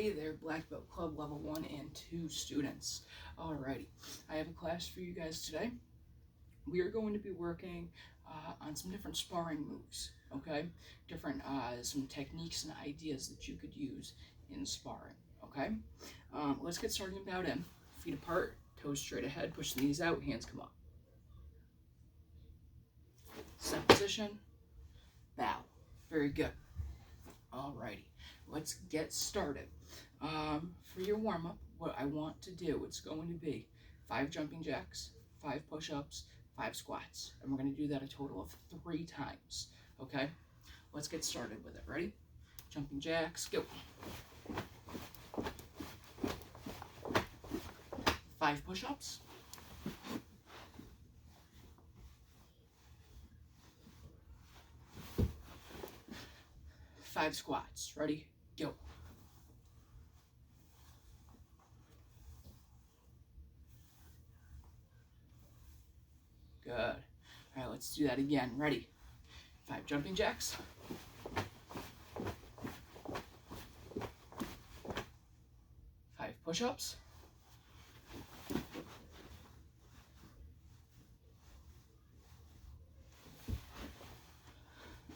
Hey there, Black Belt Club Level 1 and 2 students. Alrighty, I have a class for you guys today. We are going to be working on some different sparring moves, okay? Different, some techniques and ideas that you could use in sparring, okay? Let's get started about in. Feet apart, toes straight ahead, push the knees out, hands come up. Set position, bow. Very good. Alrighty, let's get started. For your warm-up, what I want to do, it's going to be 5 jumping jacks, 5 push-ups, 5 squats, and we're going to do that a total of 3 times, okay? Let's get started with it. Ready? Jumping jacks, go. 5 push-ups. 5 squats. Ready? Go. Good. All right, let's do that again. Ready? 5 jumping jacks. 5 push-ups.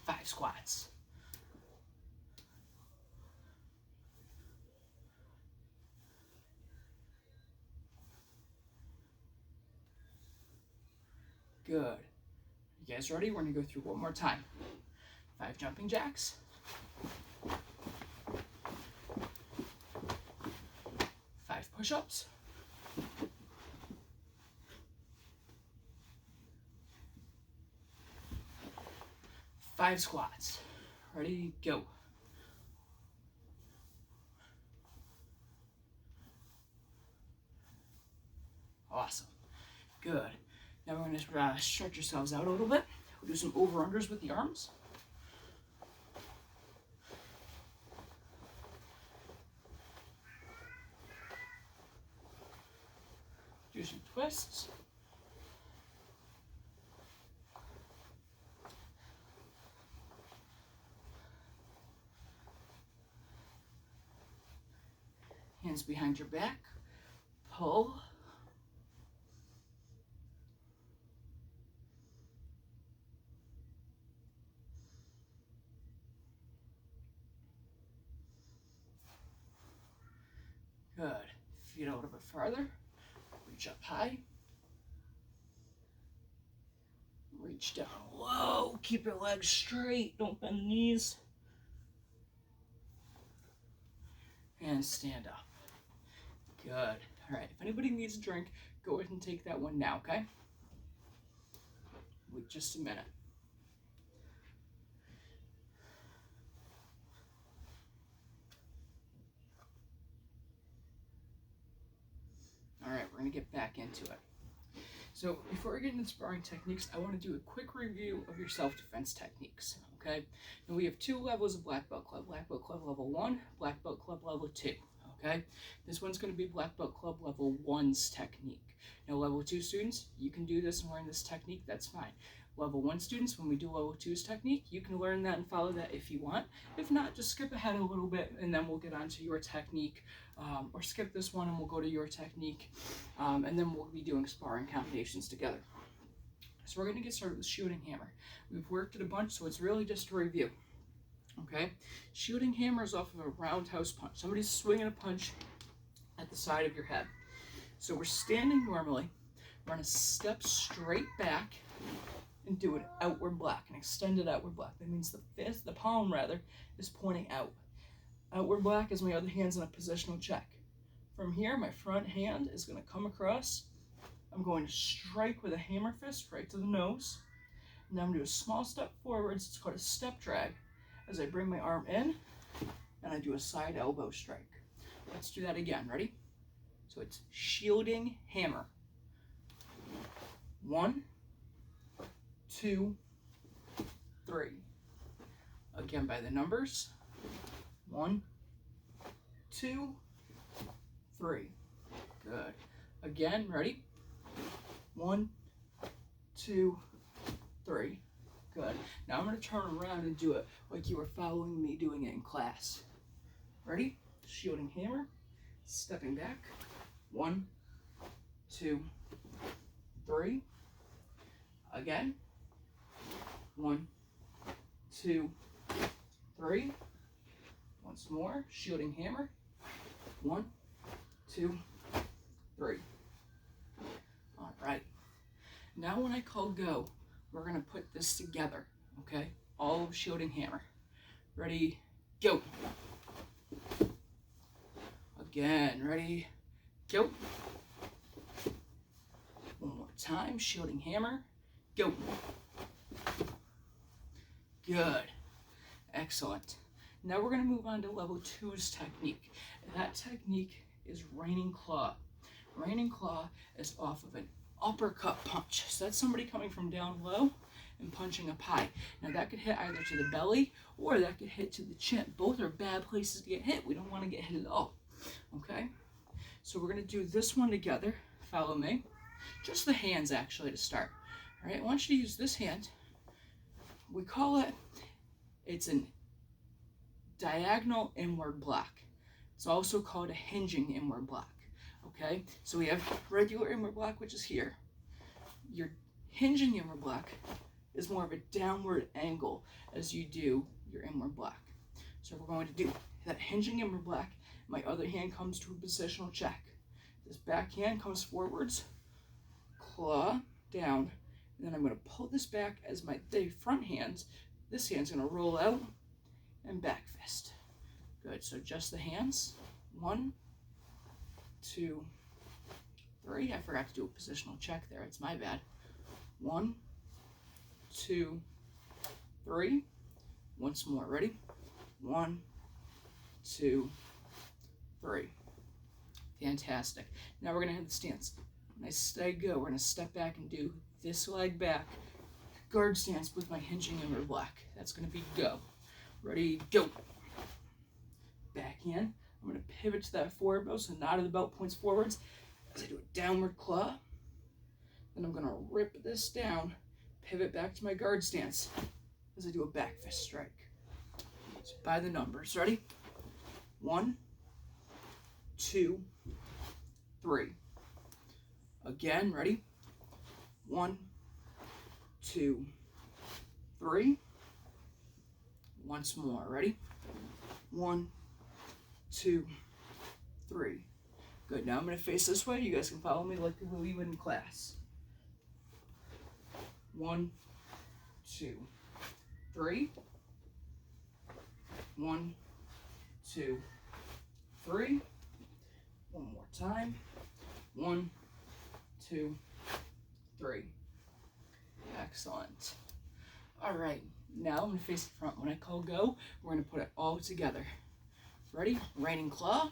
5 squats. Good. You guys ready? We're going to go through one more time. 5 jumping jacks. 5 push-ups. 5 squats. Ready? Go. Awesome. Good. Now we're going to stretch yourselves out a little bit. We'll do some over-unders with the arms. Do some twists. Hands behind your back. Pull. Good. Feet a little bit farther. Reach up high. Reach down low. Keep your legs straight. Don't bend the knees. And stand up. Good. All right. If anybody needs a drink, go ahead and take that one now, okay? Wait just a minute. All right, we're going to get back into it. So before we get into sparring techniques, I want to do a quick review of your self-defense techniques, okay? Now we have 2 levels of Black Belt Club Level 1, Black Belt Club Level 2, okay? This one's going to be Black Belt Club Level 1's technique. Now Level 2 students, you can do this and learn this technique, that's fine. Level 1 students, when we do Level 2's technique, you can learn that and follow that if you want. If not, just skip ahead a little bit and then we'll get on to your technique, or skip this one and we'll go to your technique, and then we'll be doing sparring combinations together. So we're going to get started with shooting hammer. We've worked it a bunch, so it's really just a review. Okay? Shooting hammer is off of a roundhouse punch. Somebody's swinging a punch at the side of your head. So we're standing normally. We're going to step straight back and do an outward block, an extended outward block. That means the fist, the palm rather, is pointing out. Outward block is my other hand's in a positional check. From here, my front hand is going to come across. I'm going to strike with a hammer fist right to the nose. And then I'm going to do a small step forwards. It's called a step drag as I bring my arm in and I do a side elbow strike. Let's do that again. Ready? So it's shielding hammer. 1, 2, 3. Again by the numbers. 1, 2, 3. Good. Again, ready? 1, 2, 3. Good. Now I'm going to turn around and do it like you were following me doing it in class. Ready? shielding hammer, stepping back, 1, 2, 3, again, 1, 2, 3, once more, shielding hammer, 1, 2, 3. All right, now when I call go, we're gonna put this together, okay? All shielding hammer. Ready, go. Again, ready, go. One more time, shielding hammer, go. Good, excellent. Now we're gonna move on to level 2's technique. That technique is raining claw. Raining claw is off of an uppercut punch. So that's somebody coming from down low and punching up high. Now that could hit either to the belly or that could hit to the chin. Both are bad places to get hit. We don't want to get hit at all. Okay? So we're going to do this one together. Follow me. Just the hands actually to start. All right? I want you to use this hand. We call it, it's a diagonal inward block. It's also called a hinging inward block. Okay? So we have regular inward block, which is here. Your hinging inward block is more of a downward angle as you do your inward block. So we're going to do that hinging inward block. My other hand comes to a positional check. This back hand comes forwards, claw down, and then I'm going to pull this back as my front hands. This hand's going to roll out and back fist. Good. So just the hands. 1, 2, 3. I forgot to do a positional check there. It's my bad. 1, 2, 3. Once more. Ready? 1, 2, 3. Fantastic. Now we're going to have the stance. When I say go, we're going to step back and do this leg back. Guard stance with my hinging inward block. That's going to be go. Ready? Go. Backhand. I'm going to pivot to that forward bow, so knot of the belt points forwards as I do a downward claw. Then I'm going to rip this down, pivot back to my guard stance as I do a back fist strike. So by the numbers. Ready? 1, 2, 3. Again, ready? 1, 2, 3. Once more. Ready? 1, 2, 3. Good. Now I'm going to face this way. You guys can follow me like we would in class. 1, 2, 3. 1, 2, 3. One more time. 1, 2, 3. Excellent. All right. Now I'm going to face the front. When I call go, we're going to put it all together. Ready? Raining claw.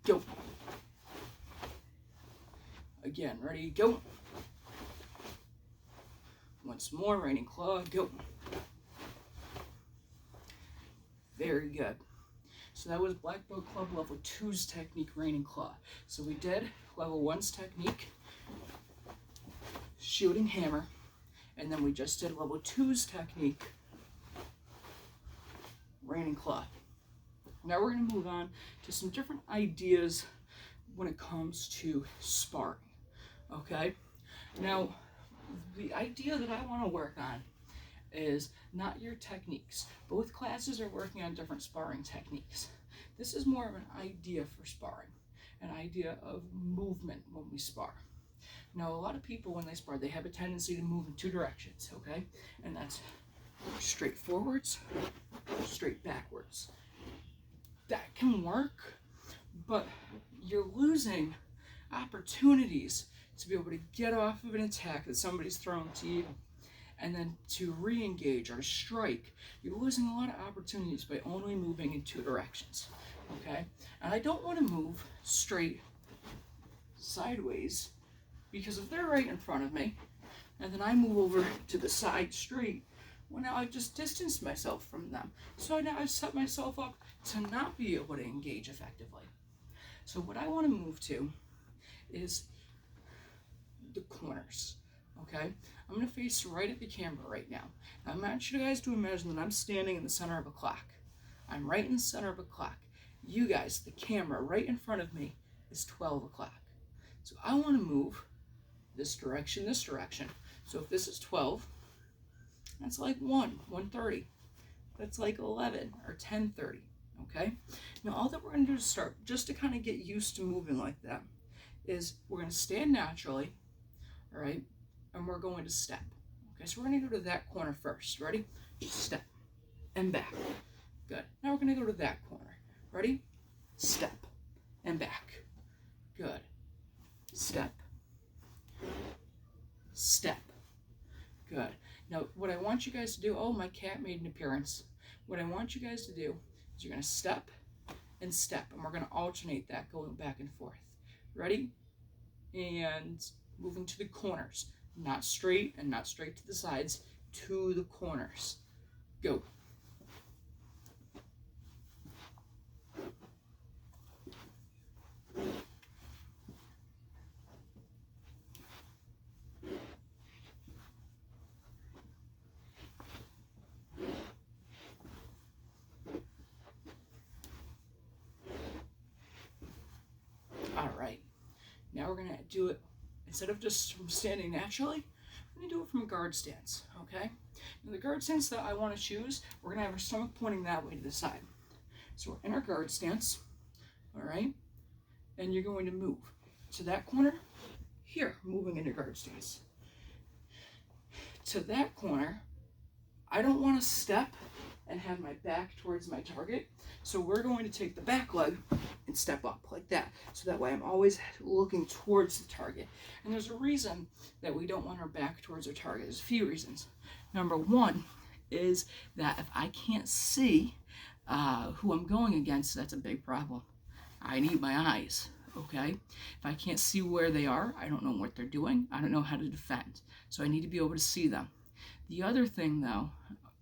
Go. Again. Ready? Go. Once more. Raining claw. Go. Very good. So that was Black Belt Club Level 2's technique, Raining Claw. So we did Level 1's technique, Shielding Hammer, and then we just did Level 2's technique, Raining Claw. Now we're going to move on to some different ideas when it comes to sparring, okay? Now, the idea that I want to work on is not your techniques. Both classes are working on different sparring techniques. This is more of an idea for sparring, an idea of movement when we spar. Now, a lot of people, when they spar, they have a tendency to move in two directions, okay? And that's straight forwards, straight backwards. That can work, but you're losing opportunities to be able to get off of an attack that somebody's thrown to you and then to re-engage or strike. You're losing a lot of opportunities by only moving in two directions, okay? And I don't want to move straight sideways, because if they're right in front of me and then I move over to the side straight, well, now I've just distanced myself from them. So now I've set myself up to not be able to engage effectively. So what I want to move to is the corners, okay? I'm going to face right at the camera right now. I want you guys to imagine that I'm standing in the center of a clock. I'm right in the center of a clock. You guys, the camera right in front of me is 12 o'clock. So I want to move this direction, this direction. So if this is 12, that's like 1:30. That's like 11 or 10:30, okay? Now all that we're going to do to start, just to kind of get used to moving like that, is we're going to stand naturally, all right? And we're going to step. Okay, so we're going to go to that corner first. Ready? Just step and back. Good. Now we're going to go to that corner. Ready? Step and back. Good. Step. Step. Good. Now, what I want you guys to do, oh, my cat made an appearance. What I want you guys to do is you're going to step, and we're going to alternate that going back and forth. Ready? And moving to the corners. Not straight and not straight to the sides, to the corners. Go. All right. Now we're going to do it, instead of just from standing naturally, we're going to do it from a guard stance, okay? Now the guard stance that I want to choose, we're going to have our stomach pointing that way to the side. So we're in our guard stance, all right? And you're going to move to that corner, here, moving into guard stance. To that corner, I don't want to step and have my back towards my target, so we're going to take the back leg and step up like that. So that way I'm always looking towards the target. And there's a reason that we don't want our back towards our target. There's a few reasons. Number one is that if I can't see who I'm going against, that's a big problem. I need my eyes, okay? If I can't see where they are, I don't know what they're doing. I don't know how to defend. So I need to be able to see them. The other thing, though,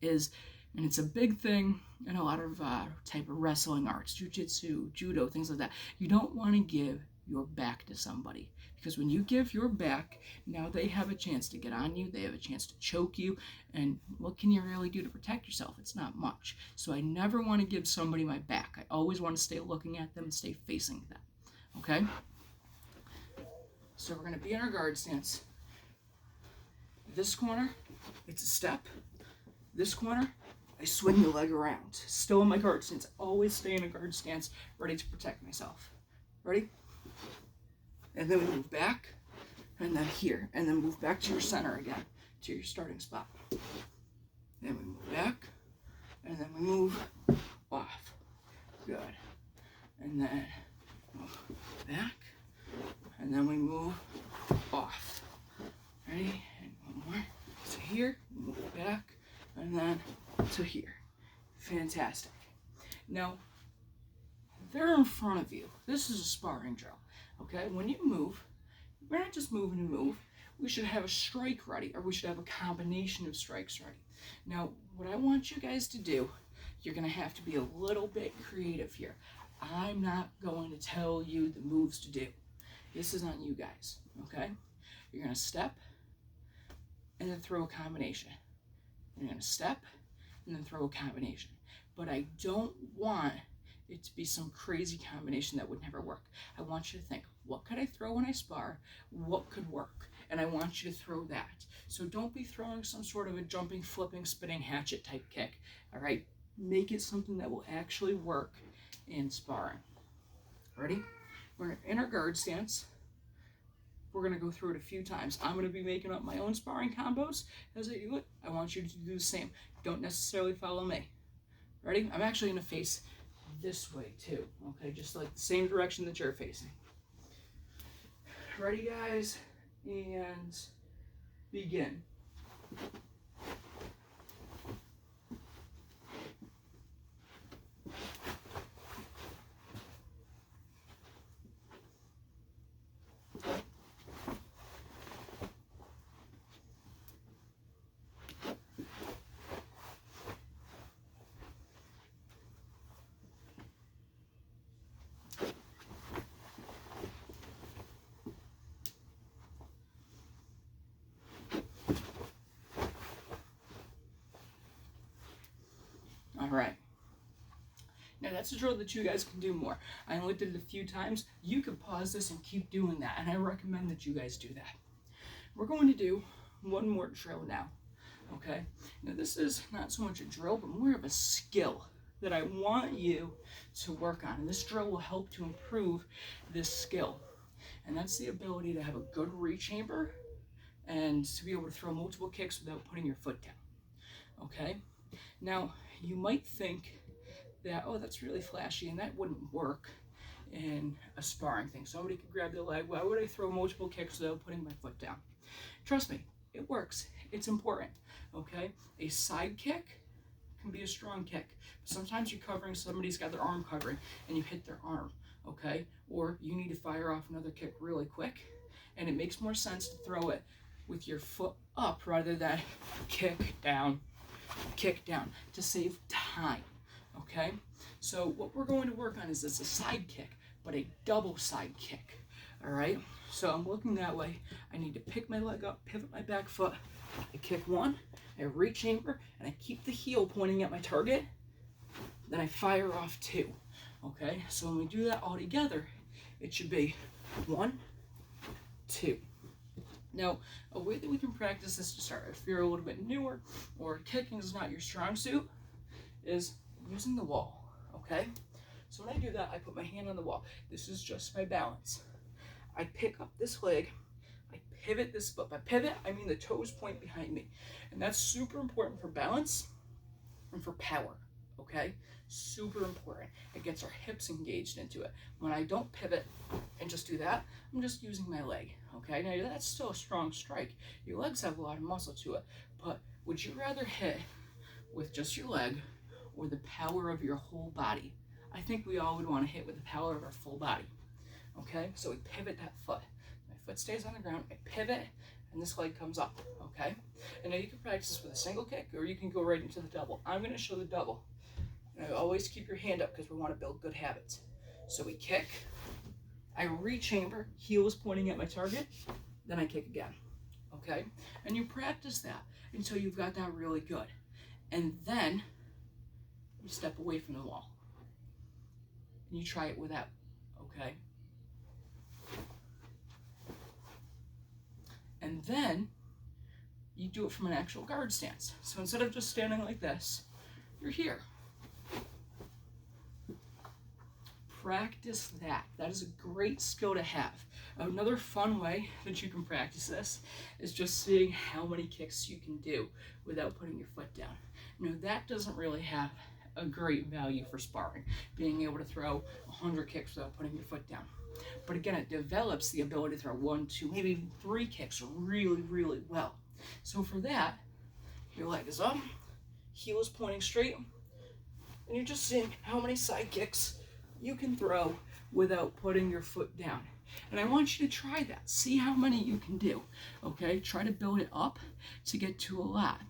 is, and it's a big thing in a lot of type of wrestling arts, jiu-jitsu, judo, things like that. You don't want to give your back to somebody, because when you give your back, now they have a chance to get on you, they have a chance to choke you, and what can you really do to protect yourself? It's not much. So I never want to give somebody my back. I always want to stay looking at them and stay facing them, okay? So we're going to be in our guard stance. This corner, it's a step. This corner, I swing the leg around. Still in my guard stance. Always stay in a guard stance, ready to protect myself. Ready? And then we move back, and then here, and then move back to your center again, to your starting spot. Then we move back, and then we move off. Good. And then move back, and then we move off. Ready? And one more. So here, move back, and then to here. Fantastic. Now, they're in front of you. This is a sparring drill, okay? When you move, we're not just moving to move. We should have a strike ready, or we should have a combination of strikes ready. Now, what I want you guys to do, you're going to have to be a little bit creative here. I'm not going to tell you the moves to do. This is on you guys, okay? You're going to step and then throw a combination. You're going to step and then throw a combination. But I don't want it to be some crazy combination that would never work. I want you to think, what could I throw when I spar? What could work? And I want you to throw that. So don't be throwing some sort of a jumping, flipping, spinning hatchet type kick. All right? Make it something that will actually work in sparring. Ready? We're in our guard stance. We're going to go through it a few times. I'm going to be making up my own sparring combos as I do it. I want you to do the same. Don't necessarily follow me. Ready? I'm actually going to face this way too. Okay, just like the same direction that you're facing. Ready, guys? And begin. that's a drill that you guys can do more. I only did it a few times. You could pause this and keep doing that, and I recommend that you guys do that. We're going to do one more drill now, okay? Now this is not so much a drill, but more of a skill that I want you to work on. And this drill will help to improve this skill. And that's the ability to have a good rechamber and to be able to throw multiple kicks without putting your foot down, okay? Now, you might think that, oh, that's really flashy and that wouldn't work in a sparring thing. Somebody could grab the leg. Why would I throw multiple kicks without putting my foot down? Trust me, it works. It's important, okay? A side kick can be a strong kick. Sometimes you're covering, somebody's got their arm covering and you hit their arm, okay? Or you need to fire off another kick really quick, and it makes more sense to throw it with your foot up rather than kick down to save time, okay? So what we're going to work on is this a side kick, but a double side kick, all right? So I'm looking that way. I need to pick my leg up, pivot my back foot. I kick one, I rechamber, and I keep the heel pointing at my target. Then I fire off two, okay? So when we do that all together, it should be 1, 2. Now, a way that we can practice this to start, if you're a little bit newer or kicking is not your strong suit, is using the wall, okay? So when I do that, I put my hand on the wall. This is just my balance. I pick up this leg, I pivot this foot. By pivot, I mean the toes point behind me. And that's super important for balance and for power, okay? Super important. It gets our hips engaged into it. When I don't pivot and just do that, I'm just using my leg, okay? Now that's still a strong strike. Your legs have a lot of muscle to it, but would you rather hit with just your leg or the power of your whole body? I think we all would want to hit with the power of our full body, okay? So we pivot that foot. My foot stays on the ground, I pivot, and this leg comes up, okay? And now you can practice this with a single kick, or you can go right into the double. I'm going to show the double. And always keep your hand up because we want to build good habits. So we kick, I rechamber, heel is pointing at my target, then I kick again, okay? And you practice that until you've got that really good. And then you step away from the wall. And you try it without, okay? And then you do it from an actual guard stance. So instead of just standing like this, you're here. Practice that. That is a great skill to have. Another fun way that you can practice this is just seeing how many kicks you can do without putting your foot down. Now that doesn't really have a great value for sparring, being able to throw 100 kicks without putting your foot down. But again, it develops the ability to throw 1, 2, maybe even 3 kicks really, really well. So for that, your leg is up, heel is pointing straight, and you're just seeing how many side kicks you can throw without putting your foot down. And I want you to try that. See how many you can do, okay? Try to build it up to get to a lot.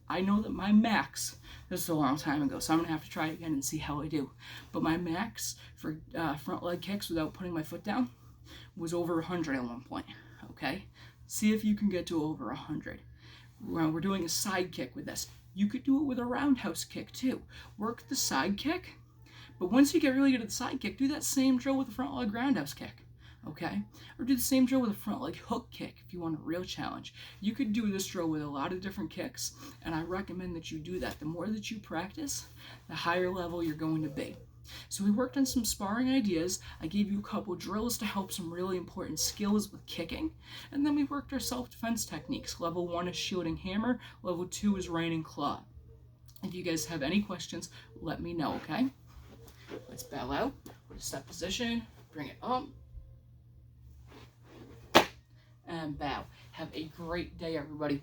I know that my max, this is a long time ago, so I'm gonna have to try it again and see how I do. But my max for front leg kicks without putting my foot down was over 100 at one point, okay? See if you can get to over 100. We're doing a side kick with this. You could do it with a roundhouse kick too. Work the side kick, but once you get really good at the side kick, do that same drill with the front leg roundhouse kick, okay? Or do the same drill with a front leg hook kick if you want a real challenge. You could do this drill with a lot of different kicks, and I recommend that you do that. The more that you practice, the higher level you're going to be. So we worked on some sparring ideas. I gave you a couple drills to help some really important skills with kicking. And then we worked our self-defense techniques. Level 1 is shielding hammer. Level 2 is raining claw. If you guys have any questions, let me know, okay? Let's bow out. Go to step position. Bring it up. And bow. Have a great day, everybody.